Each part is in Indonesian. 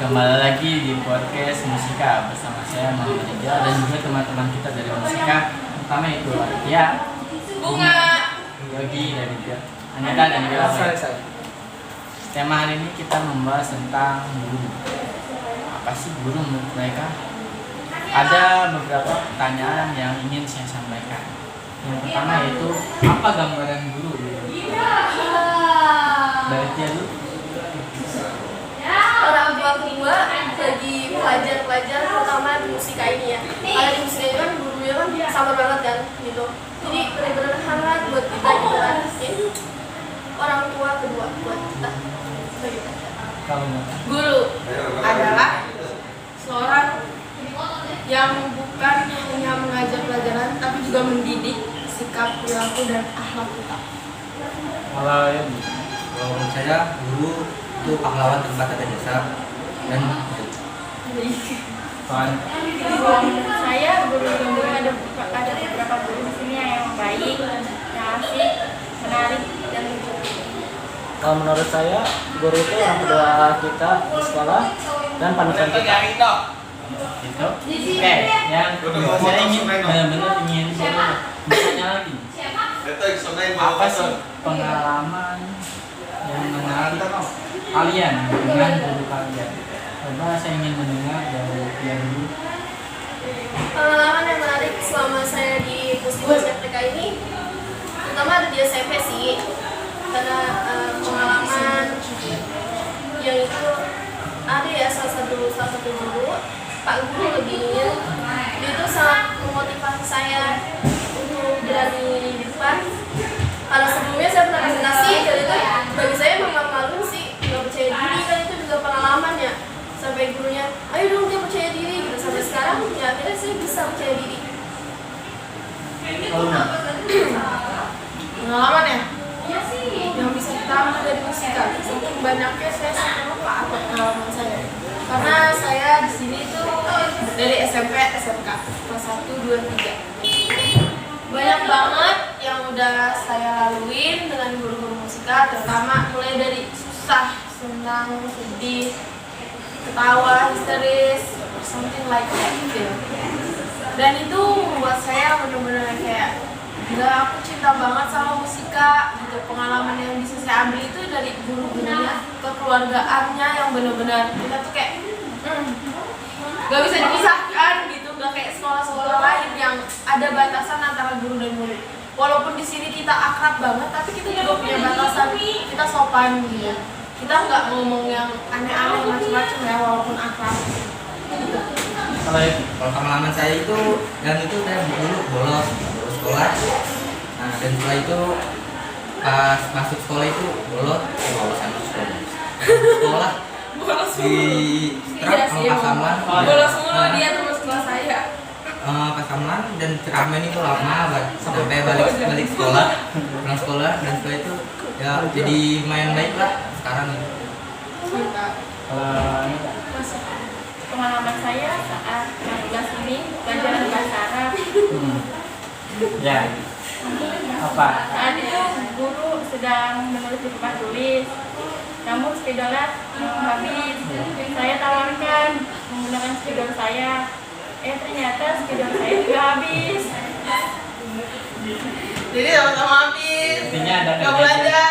Kembali lagi di podcast Musika bersama saya Muhammad Ijal dan juga teman-teman kita dari Musika, pertama itu Aditya, Bunga, Yogi dan juga Anita dan juga saya. Tema hari ini kita membahas tentang guru. Apa sih guru menurut mereka? Ada beberapa pertanyaan yang ingin saya sampaikan. Yang pertama yaitu apa gambaran guru? Dari Tia dulu. orang tua kedua bagi pelajar-pelajar terutama di musika ini ya. Kalau di musika ini kan gurunya kan sabar banget kan gitu. Jadi benar-benar hangat buat kita gitu kan. Ini orang tua kedua buat kita. Begitu. Guru adalah seorang yang bukan hanya mengajar pelajaran tapi juga mendidik sikap, perilaku, dan akhlak kita. Kalau menurut saya guru itu pahlawan tanpa tanda jasa dan Kalau menurut saya guru ada beberapa guru di sini yang baik, yang asik, menarik dan lucu. Kalau menurut saya guru itu yang kedua kita di sekolah dan panutan kita. itu oke, yang kedua saya ingin benar-benar ingin bertanya lagi. Apa sih pengalaman yang menarik kalian dengan guru kalian? Coba saya ingin mendengar dari yang dulu. Pengalaman yang menarik selama saya di Puskesmas FTK ini terutama ada di SMP sih. Karena pengalaman yang itu ada ya salah satu guru, Pak Guru lebihnya dia itu sangat memotivasi saya untuk berani di depan. Karena sebelumnya saya pernah presentasi dan itu bagi saya memang malu sih, nggak percaya diri kan, itu juga pengalamannya. Sampai gurunya, ayo dong dia percaya diri gitu. Sampai sekarang ya akhirnya saya bisa percaya diri. Pengalaman ya? Yang bisa kita ambil dari musika. Saking banyaknya saya sampai lupa apa pengalaman saya. Karena saya di sini tuh dari SMP, SMK kelas 1, 2, 3. Banyak banget yang udah saya laluin dengan guru-guru musika, terutama mulai dari susah, senang, sedih, ketawa, histeris, something like that gitu. Dan itu membuat saya benar-benar kayak gila, aku cinta banget sama musika gitu. Pengalaman yang bisa saya ambil itu dari guru-gurunya, kekeluargaannya yang benar-benar kita tuh kayak gak bisa dipisahkan gitu, gak kayak sekolah-sekolah lain yang ada batasan antara guru dan murid. Walaupun di sini kita akrab banget, tapi kita juga punya batasan, kita sopan gitu. Kita nggak ngomong yang aneh-aneh macam-macam ya, walaupun akrab. Gitu. kalau pengalaman saya itu dan itu saya dulu bolos sekolah. Nah, dan setelah itu pas masuk sekolah itu bolos sekolah di Strap sama Pasaman. Bolos mulu dia terus kelas saya. Pasaman dan Ceramen itu lama banget sampai balik sekolah, pulang sekolah, dan setelah itu ya jadi main baik lah sekarang ini. Pengalaman saya saat kelas ini pelajaran bahasa Arab. Ya. Apa? Saat itu guru sedang menulis di papan tulis, namun spidolnya habis. Saya tawarkan menggunakan spidol saya. Ternyata spidol saya juga habis. Jadi sama-sama habis. Intinya ada Nggak belajar.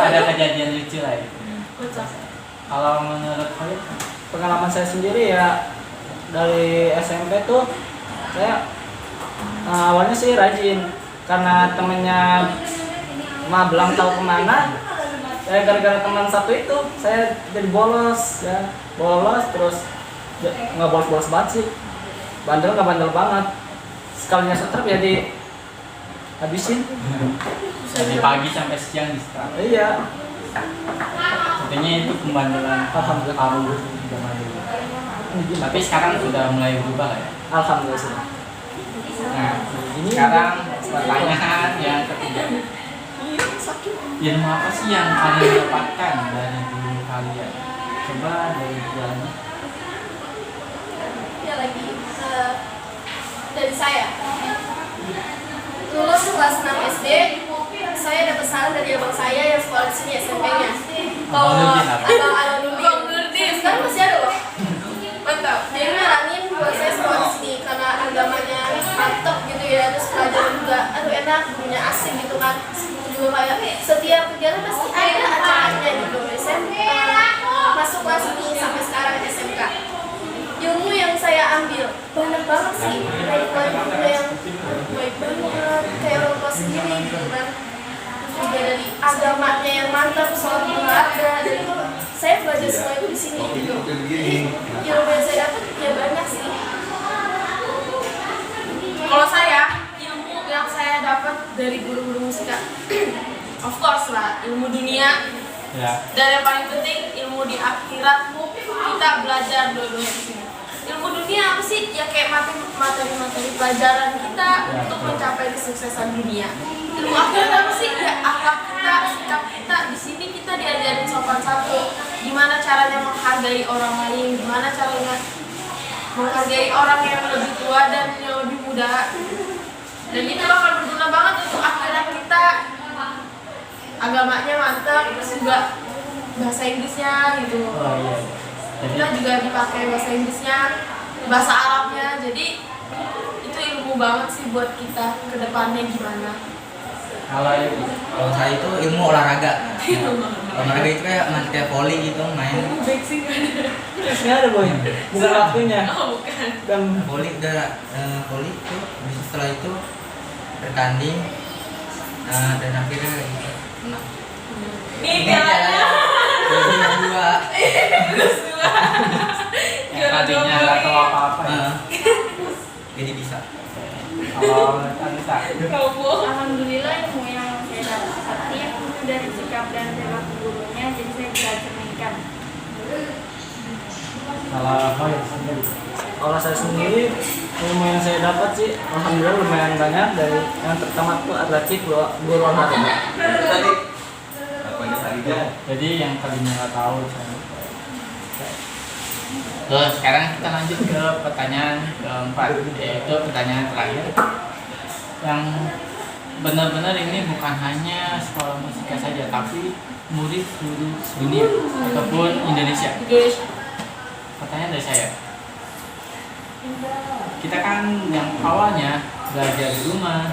ada kejadian lucu lah itu. Kalau menurut kalian? Pengalaman saya sendiri ya dari SMP tuh saya awalnya sih rajin karena temennya bilang tahu kemana. Saya gara-gara teman satu itu saya jadi bolos ya, terus nggak bolos banget sih, nggak bandel banget. Sekalinya setrap ya di habisin. Dari pagi sampai siang di sekolah. Iya. Intinya itu pembandelan. Alhamdulillah. Tapi sekarang sudah mulai berubah ya. Alhamdulillah sudah. Nah, sekarang pertanyaan yang ketiga. Ilmu apa sih yang kalian dapatkan dari guru kalian? Coba dari jalannya. Ya lagi dari saya lulus kelas 6 SD, saya dapat saran dari abang saya yang sekolah di sini SMP-nya. Kalau abang Nurdin sekarang masih ada loh. enak, gurunya asik gitu kan. Juga kayak setiap kegiatan pasti ada acaranya gitu. Masuk kelas ini sampai sekarang SMK. Ilmu yang saya ambil banyak banget sih, dari guru yang baik banget, kayak orang tua sendiri gitu kan. Juga dari agamanya yang mantap, sholat nggak ada, dan itu saya belajar semua itu di sini gitu. Jadi ilmu yang saya dapat ya banyak sih. Kalau saya, ilmu yang saya dapat dari guru-guru musika, of course lah, ilmu dunia. Ya. Dan yang paling penting, ilmu di akhirat kita belajar dua-duanya di sini. Ilmu dunia apa sih? Ya kayak materi-materi pelajaran kita untuk mencapai kesuksesan dunia. Ilmu akhirat apa sih? Ya akhlak kita, sikap kita. Di sini kita diajarin sopan santun. Gimana caranya menghargai orang lain, gimana caranya menghargai orang yang lebih tua dan yang lebih muda. Dan itu bakal berguna banget untuk akhirat kita. Agamanya mantap, terus juga bahasa Inggrisnya gitu. Oh iya. Kita juga dipakai bahasa Inggrisnya, bahasa Arabnya. Jadi itu ilmu banget sih buat kita ke depannya gimana. Kalau saya itu ilmu olahraga. Olahraga itu kayak volley gitu, main. Nggak ada boy, bukan waktunya. Oh, bukan. Dan Volley volley itu setelah itu bertanding. Nah, dan akhirnya menang. Nih pialanya. Yang dua. Yang tadinya nggak tahu apa-apa ya. Jadi bisa. Kalau Anissa, Alhamdulillah ilmu yang saya dapat itu dari sikap dan perilaku gurunya, jadi saya bisa cerminkan. kalau saya sendiri ilmu yang saya dapat sih alhamdulillah lumayan banyak. Dari yang pertama tuh atletik, guru olahraga. jadi yang tadinya nggak tahu. Terus sekarang kita lanjut ke pertanyaan keempat, yaitu pertanyaan terakhir. Yang benar-benar ini bukan hanya sekolah musika saja, tapi murid seluruh dunia ataupun Indonesia. Pertanyaan dari saya. Kita kan yang awalnya belajar di rumah,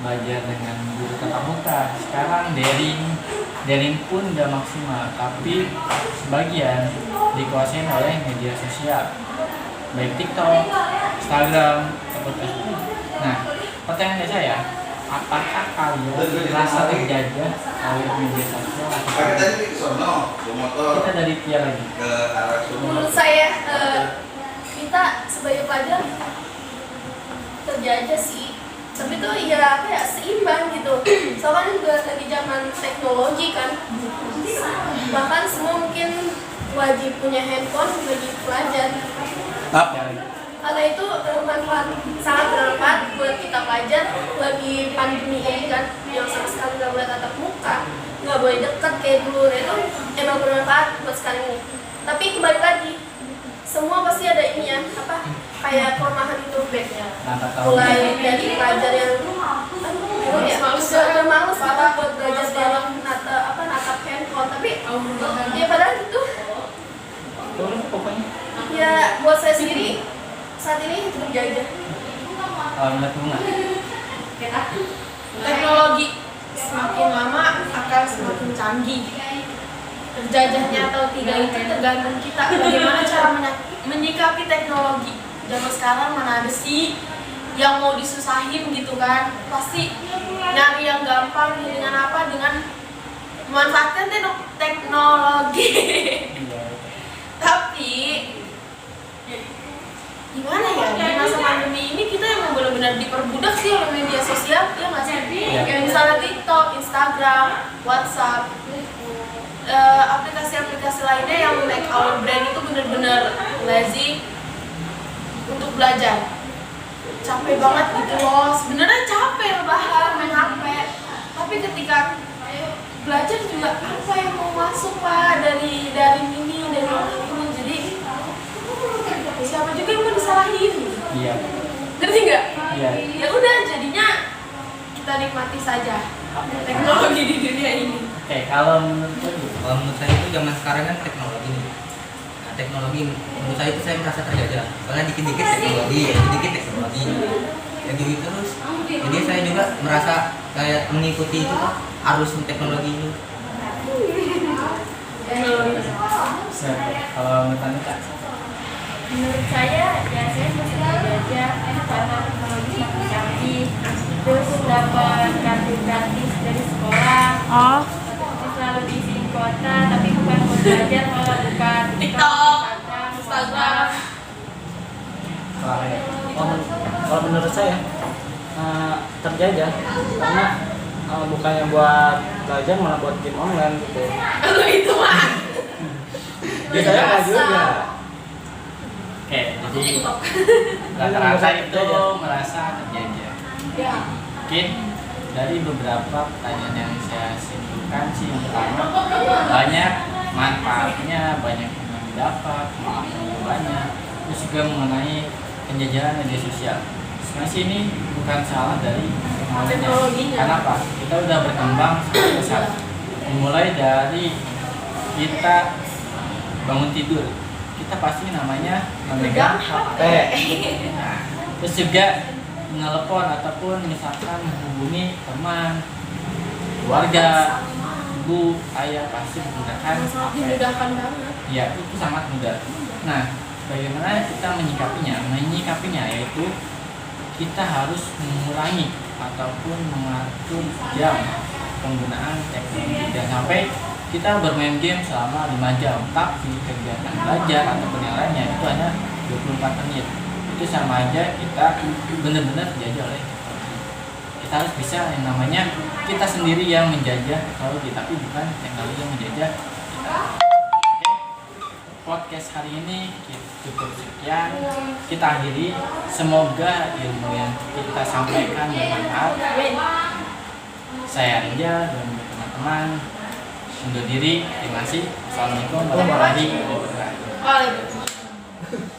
belajar dengan guru tatap muka. Sekarang daring pun udah maksimal, tapi sebagian dikuasai oleh media sosial, baik TikTok, Instagram, atau Facebook. Nah, pertanyaan dari saya, apakah kalian merasa terjajah oleh media sosial? Kita dari Tia lagi. Menurut saya kita sebagai pelajar terjajah sih, tapi tuh ya apa ya, seimbang gitu. Soalnya juga lagi zaman teknologi kan, bahkan semua mungkin wajib punya handphone bagi pelajar. Karena itu sangat bermanfaat buat kita pelajar lagi pandemi ini kan, yang sama sekali nggak boleh tatap muka, nggak boleh dekat kayak dulu. Nah, itu emang bermanfaat buat sekarang ini. Tapi kembali lagi, semua pasti ada ini ya, apa kayak kelemahan itu backnya. Mulai dari pelajar yang udah males banget buat belajar dalam natap handphone, tapi ya padahal itu ya buat saya sendiri saat ini terjajah. Menurut Bunga? Teknologi semakin lama akan semakin canggih. Terjajahnya atau tidak itu tergantung kita bagaimana cara menyikapi teknologi. Zaman sekarang mana ada sih yang mau disusahin gitu kan, pasti nyari yang gampang dengan apa, dengan memanfaatkan teknologi. Tapi gimana ya, di masa pandemi ini kita emang benar-benar diperbudak sih oleh media sosial, ya nggak sih? Kayak misalnya TikTok, Instagram, WhatsApp, aplikasi-aplikasi lainnya yang make our brain itu benar-benar lazy untuk belajar. Capek banget gitu loh, sebenarnya capek rebahan main HP, tapi ketika belajar juga apa yang mau masuk pak dari ini, jadi siapa juga yang mau disalahin? Iya. Ngerti nggak? Iya. Ya udah, jadinya kita nikmati saja teknologi di dunia ini. Oke, kalau menurut saya itu zaman sekarang kan teknologi nih. Nah, teknologi menurut saya itu saya merasa terjajah. Soalnya dikit-dikit teknologi. kayak gitu terus. Jadi saya juga merasa kayak mengikuti itu kok arus teknologi ini. Kalau menurut Anda Kak? Menurut saya, ya saya masih belajar karena teknologi semakin canggih. Terus dapat kartu gratis dari sekolah. Oh, Selalu diisi kuota, tapi bukan buat belajar, malah bukan TikTok, Instagram. Instagram. Kalau menurut saya terjajah karena bukannya buat belajar malah buat game online gitu. Kalau itu mah. Jadi saya nggak juga. Oke, jadi rata-rata itu merasa terjajah. Ya. Mungkin dari beberapa pertanyaan yang saya simpulkan sih, yang pertama banyak manfaatnya, banyak yang didapat, maafnya banyak. Terus juga mengenai penjajahan media sosial. Sebenarnya sih ini bukan salah dari teknologinya. Kenapa? Kita udah berkembang sampai pesat. Dimulai dari kita bangun tidur, kita pasti namanya memegang HP. Nah, terus juga menelepon ataupun misalkan menghubungi teman, keluarga, ibu, ayah pasti menggunakan HP. Dimudahkan banget. Ya, itu sangat mudah. Nah, bagaimana kita menyikapinya? Menyikapinya yaitu kita harus mengurangi ataupun mengatur jam penggunaan teknologi dan sampai kita bermain game selama 5 jam, tapi kegiatan belajar ataupun yang lainnya itu hanya 24 menit. Itu sama aja kita benar-benar dijajah oleh teknologi. Kita harus bisa yang namanya kita sendiri yang menjajah teknologi, tapi bukan teknologi yang menjajah kita. Oke. Podcast hari ini cukup sekian, kita akhiri. Semoga ilmu yang kita sampaikan bermanfaat. Saya Rinja dan teman-teman undur diri. Terima kasih. Assalamualaikum warahmatullahi wabarakatuh. Waalaikumsalam.